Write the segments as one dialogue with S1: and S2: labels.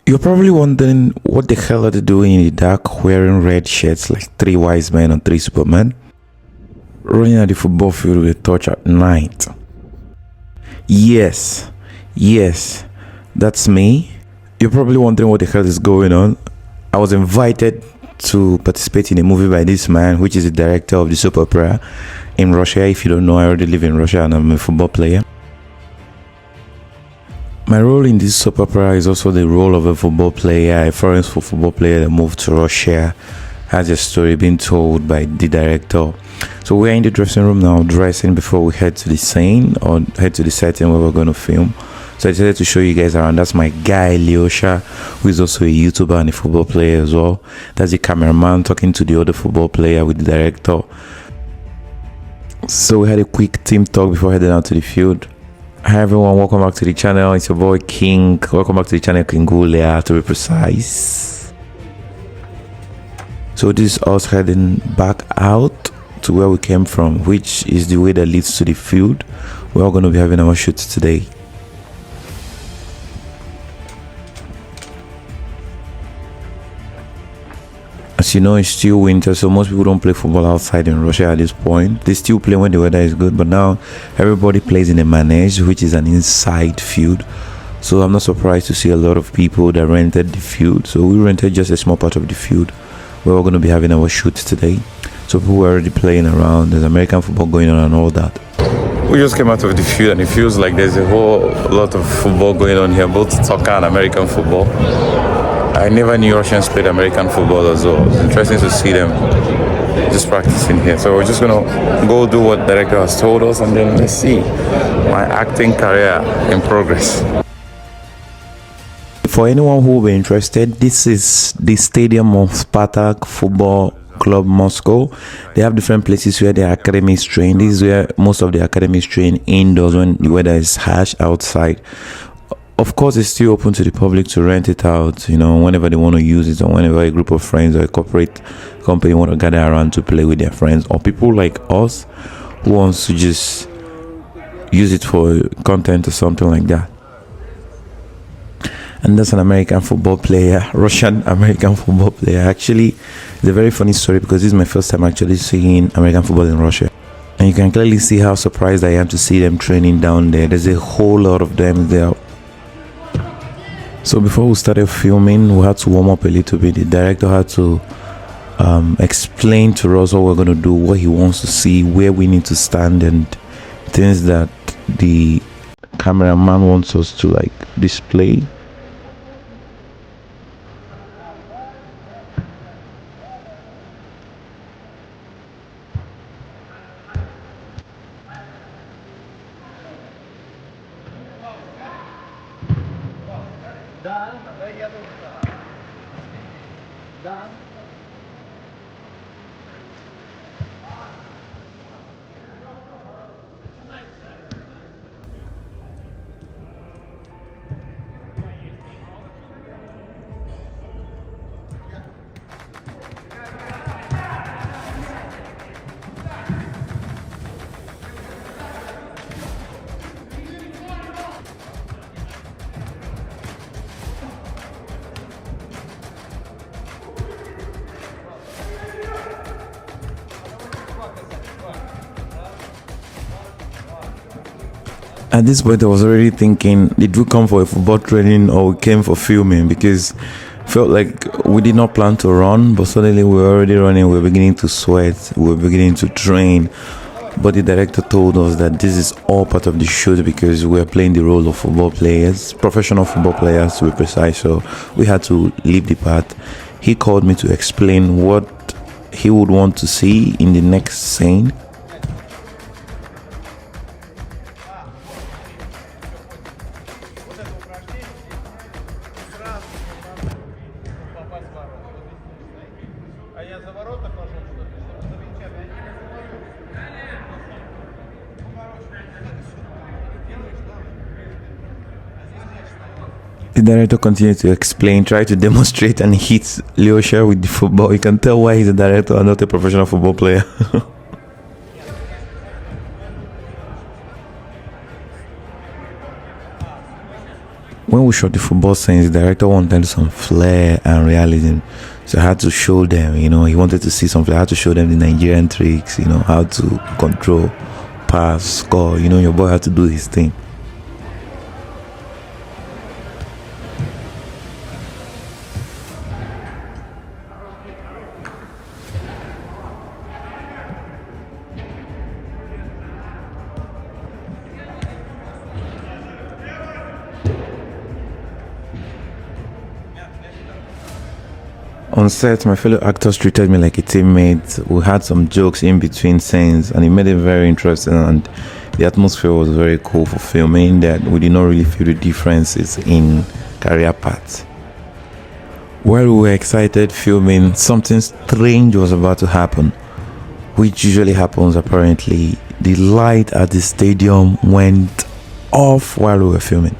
S1: You're probably wondering what the hell are they doing in the dark wearing red shirts like three wise men and three supermen running at the football field with a torch at night. Yes, that's me. You're probably wondering what the hell is going on. I was invited to participate in a movie by this man, which is the director of the soap opera in Russia. If you don't know, I already live in Russia and I'm a football player. My role in this soap opera is also the role of a football player, a foreign football player that moved to Russia, has a story being told by the director. So we're in the dressing room now, dressing before we head to the scene or head to the setting where we're going to film. So I decided to show you guys around. That's my guy, Lyosha, who is also a YouTuber and a football player as well. That's the cameraman talking to the other football player with the director. So we had a quick team talk before heading out to the field. Hi everyone, welcome back to the channel. It's your boy King. Welcome back to the channel, King Gulia, to be precise. So this is us heading back out to where we came from, which is the way that leads to the field. We're all going to be having our shoots today. As you know, it's still winter, so most people don't play football outside in Russia at this point. They still play when the weather is good, but now everybody plays in a manege, which is an inside field. So I'm not surprised to see a lot of people that rented the field. So we rented just a small part of the field. We're all going to be having our shoots today. So people are already playing around. There's American football going on and all that. We just came out of the field and it feels like there's a whole lot of football going on here, both soccer and American football. I never knew Russians played American football as well. It's interesting to see them just practicing here. So we're just gonna go do what the director has told us and then let's see. My acting career in progress. For anyone who will be interested, this is the stadium of Spartak Football Club Moscow. They have different places where the academies train. This is where most of the academies train indoors when the weather is harsh outside. Of course, it's still open to the public to rent it out, you know, whenever they want to use it or whenever a group of friends or a corporate company want to gather around to play with their friends or people like us who wants to just use it for content or something like that. And that's an American football player, Russian American football player. Actually, it's a very funny story because this is my first time actually seeing American football in Russia. And you can clearly see how surprised I am to see them training down there. There's a whole lot of them there. So before we started filming, we had to warm up a little bit. The director had to explain to us what we're going to do, what he wants to see, where we need to stand, and things that the cameraman wants us to like display. At this point, I was already thinking, did we come for a football training or we came for filming? Because I felt like we did not plan to run, but suddenly we were already running. We were beginning to sweat. We were beginning to train. But the director told us that this is all part of the shoot because we are playing the role of football players, professional football players to be precise. So we had to leave the part. He called me to explain what he would want to see in the next scene. The director continued to explain, try to demonstrate, and hit Lyosha with the football. You can tell why he's a director and not a professional football player. When we shot the football scenes, the director wanted some flair and realism. So I had to show them, he wanted to see some flair. I had to show them the Nigerian tricks, how to control, pass, score. Your boy had to do his thing. On set, my fellow actors treated me like a teammate. We had some jokes in between scenes, and it made it very interesting. And the atmosphere was very cool for filming. That we did not really feel the differences in career paths. While we were excited filming, something strange was about to happen, which usually happens apparently. The light at the stadium went off while we were filming.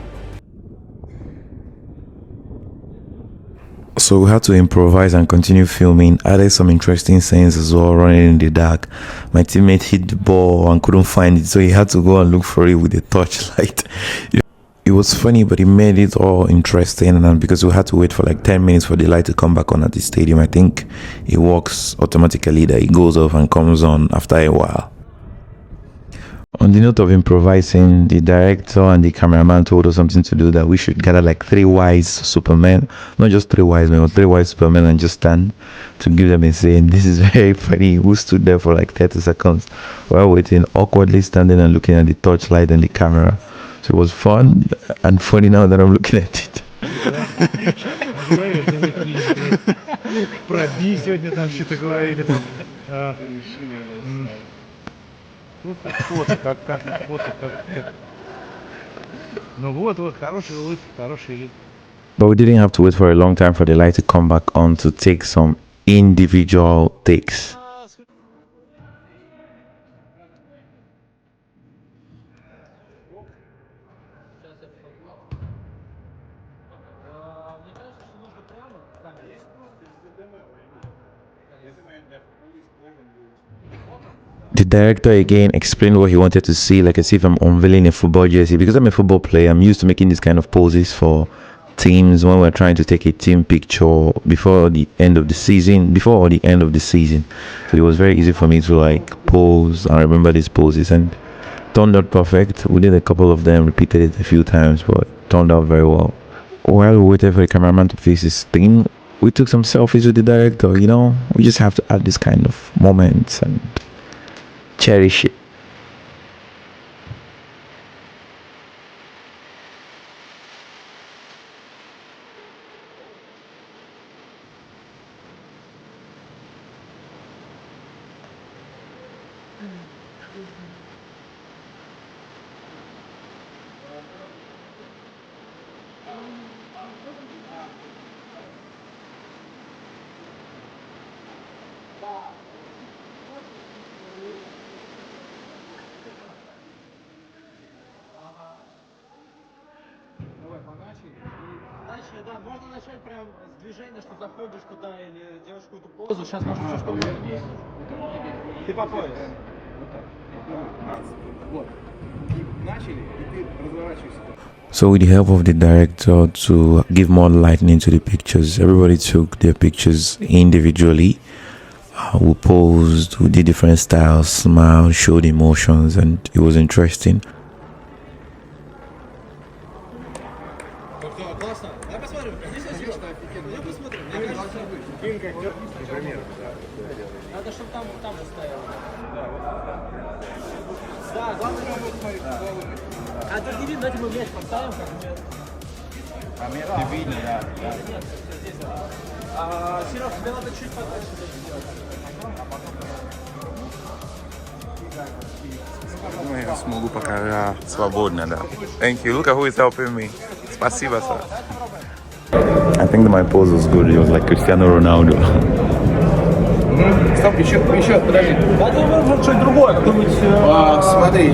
S1: So we had to improvise and continue filming. Added some interesting scenes as well, running in the dark. My teammate hit the ball and couldn't find it, so he had to go and look for it with a torchlight. It was funny, but it made it all interesting. And because we had to wait for like 10 minutes for the light to come back on at the stadium, I think it works automatically that it goes off and comes on after a while. On the note of improvising, the director and the cameraman told us something to do, that we should gather like 3 wise supermen, not just 3 wise men, but 3 wise supermen, and just stand to give them a saying. This is very funny. We stood there for like 30 seconds while waiting, awkwardly standing and looking at the torchlight and the camera. So it was fun and funny now that I'm looking at it. But we didn't have to wait for a long time for the light to come back on to take some individual takes. The director again explained what he wanted to see, like as if I'm unveiling a football jersey. Because I'm a football player, I'm used to making this kind of poses for teams when we're trying to take a team picture before the end of the season. So it was very easy for me to like pose and remember these poses, and turned out perfect. We did a couple of them, repeated it a few times, but it turned out very well. While we waited for the cameraman to fix his thing, we took some selfies with the director. We just have to add this kind of moments and cherish it.
S2: Да, можно начать прям с движения, что заходишь туда или делаешь какую-то позу. Сейчас может все что угодно. Ты по пояс. Вот. Начали, и ты разворачиваешься.
S1: So with the help of the director to give more lighting to the pictures, everybody took their pictures individually. We posed, we did different styles, smiled, showed emotions, and it was interesting.
S2: Надо, чтобы там же стоял. Да, главное, а тут не видно, давайте мы мяч поставим, как бы. А мяч видно, да. Серег, тебе надо чуть подальше сделать.
S1: Я смогу пока свободно, да. Thank you. Look at who is helping me. Спасибо, sir. I think that my pose was good. It was like Cristiano Ronaldo.
S2: Стоп, еще, подожди. Да, ты может что-нибудь другое, какой-нибудь...
S3: Смотри,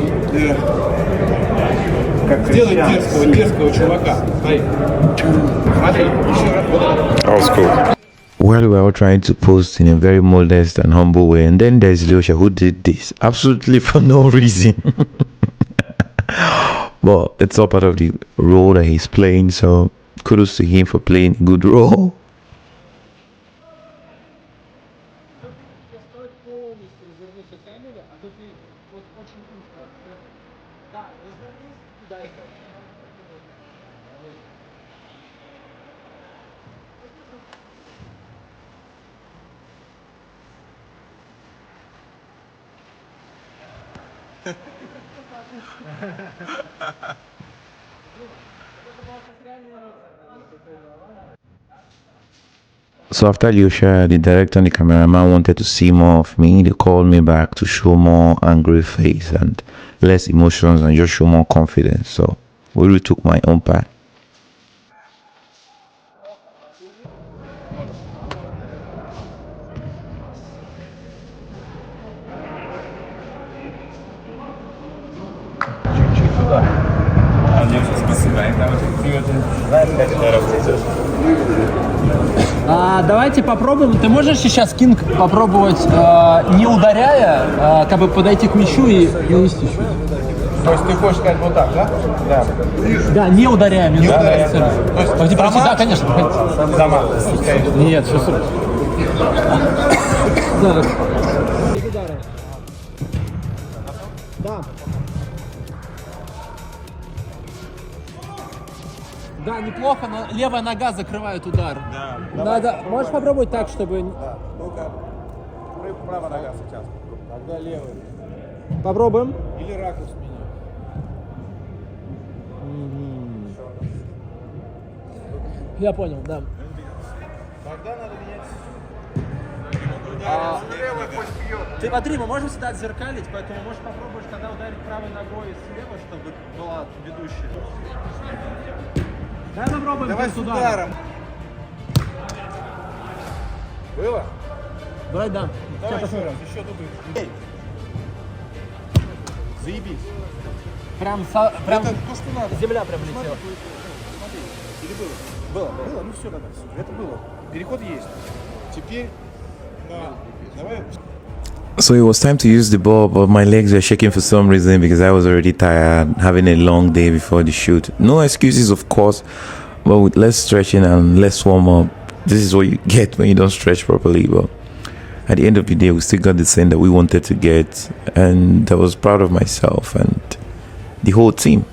S3: как
S2: сделай дерзкого чувака. Смотри, еще раз.
S1: That was cool. Well, we were all trying to post in a very modest and humble way, and then there's Leosha who did this absolutely for no reason. But it's all part of the role that he's playing. So kudos to him for playing a good role.
S2: Стоит полностью развернуться к камере, а тут и вот очень узко. Да, развернись, дай.
S1: So after Lyosha, the director and the cameraman wanted to see more of me. They called me back to show more angry face and less emotions and just show more confidence. So we retook my own part.
S2: Давайте попробуем. Ты можешь сейчас кинг попробовать, не ударяя, как бы подойти к мячу и нанести чуть?
S3: То есть ты хочешь сказать вот так, да? Да.
S2: Да, не ударяя. Не ударяя.
S3: То есть
S2: Да, конечно. Проходите.
S3: замах.
S2: Нет, все супер. Да. Да. Да, неплохо, но левая нога закрывает удар. Да. Надо. Можешь попробовать так, чтобы.
S3: Да. Ну-ка. Правая нога сейчас. Тогда левая.
S2: Попробуем.
S3: Или ракурс менять.
S2: Я понял, да.
S3: Тогда надо менять.
S2: Левая пусть бьет. Ты смотри, мы можем всегда отзеркалить, поэтому можешь попробовать, когда ударить правой ногой слева, чтобы была ведущая. Давай попробуем.
S3: Давай с ударом. Было?
S2: Давай, да.
S3: Давай еще раз, еще тут. Заебись.
S2: Прям
S3: Это то, что надо.
S2: земля прям летела.
S3: Смотри, или было? Было, ну все, тогда, это было. Переход есть. Теперь, давай.
S1: So it was time to use the ball, but my legs were shaking for some reason because I was already tired, having a long day before the shoot. No excuses, of course, but with less stretching and less warm up, this is what you get when you don't stretch properly. But at the end of the day, we still got the thing that we wanted to get, and I was proud of myself and the whole team.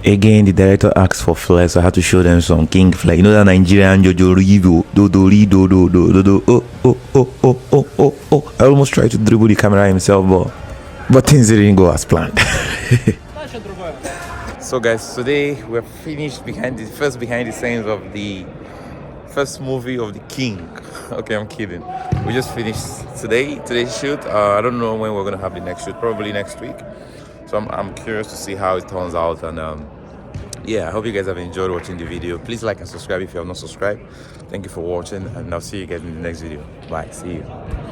S1: Again, the director asked for flair, so I had to show them some king flair. You know that Nigerian Jojorido, Dodorido, oh. I almost tried to dribble the camera himself, but things didn't go as planned. So guys, today we're finished behind the scenes of the first movie of the King. Okay, I'm kidding. We just finished today's shoot. I don't know when we're gonna have the next shoot. Probably next week. So I'm curious to see how it turns out, and yeah, I hope you guys have enjoyed watching the video. Please like and subscribe if you have not subscribed. Thank you for watching, and I'll see you guys in the next video. Bye. See you.